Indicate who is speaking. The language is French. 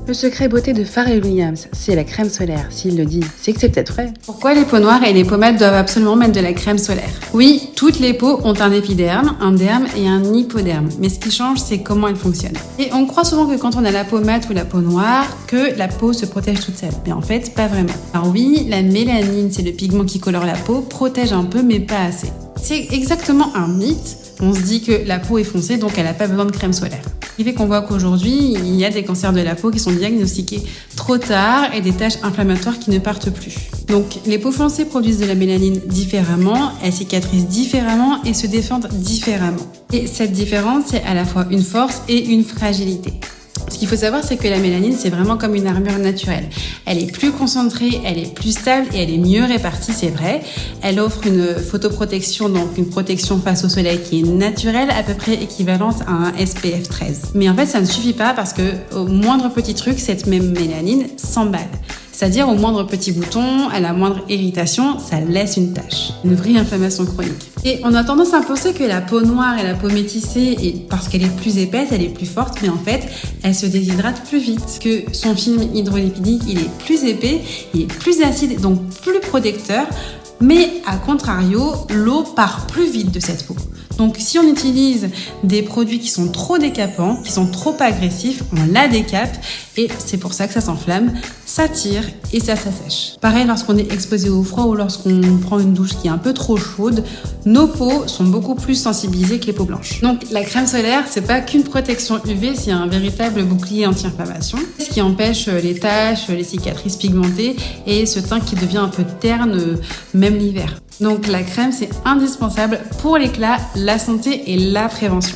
Speaker 1: Le secret beauté de Pharrell Williams, c'est la crème solaire. S'il le dit, c'est que c'est peut-être vrai.
Speaker 2: Pourquoi les peaux noires et les pommades doivent absolument mettre de la crème solaire? Oui, toutes les peaux ont un épiderme, un derme et un hypoderme. Mais ce qui change, c'est comment elles fonctionnent. Et on croit souvent que quand on a la peau mate ou la peau noire, que la peau se protège toute seule. Mais en fait, pas vraiment. Alors oui, la mélanine, c'est le pigment qui colore la peau, protège un peu, mais pas assez. C'est exactement un mythe. On se dit que la peau est foncée, donc elle n'a pas besoin de crème solaire. Ce qui fait qu'on voit qu'aujourd'hui, il y a des cancers de la peau qui sont diagnostiqués trop tard et des taches inflammatoires qui ne partent plus. Donc, les peaux foncées produisent de la mélanine différemment, elles cicatrisent différemment et se défendent différemment. Et cette différence, c'est à la fois une force et une fragilité. Ce qu'il faut savoir, c'est que la mélanine, c'est vraiment comme une armure naturelle. Elle est plus concentrée, elle est plus stable et elle est mieux répartie, c'est vrai. Elle offre une photoprotection, donc une protection face au soleil qui est naturelle, à peu près équivalente à un SPF 13. Mais en fait, ça ne suffit pas parce que au moindre petit truc, cette même mélanine s'emballe. C'est-à-dire au moindre petit bouton, à la moindre irritation, ça laisse une tache, une vraie inflammation chronique. Et on a tendance à penser que la peau noire et la peau métissée, parce qu'elle est plus épaisse, elle est plus forte, mais en fait, elle se déshydrate plus vite. Que son film hydrolipidique, il est plus épais, il est plus acide, donc plus protecteur, mais à contrario, l'eau part plus vite de cette peau. Donc si on utilise des produits qui sont trop décapants, qui sont trop agressifs, on la décape et c'est pour ça que ça s'enflamme, ça tire et ça s'assèche. Pareil lorsqu'on est exposé au froid ou lorsqu'on prend une douche qui est un peu trop chaude, nos peaux sont beaucoup plus sensibilisées que les peaux blanches. Donc la crème solaire, c'est pas qu'une protection UV, c'est un véritable bouclier anti-inflammation, ce qui empêche les taches, les cicatrices pigmentées et ce teint qui devient un peu terne même l'hiver. Donc la crème, c'est indispensable pour l'éclat, la santé et la prévention.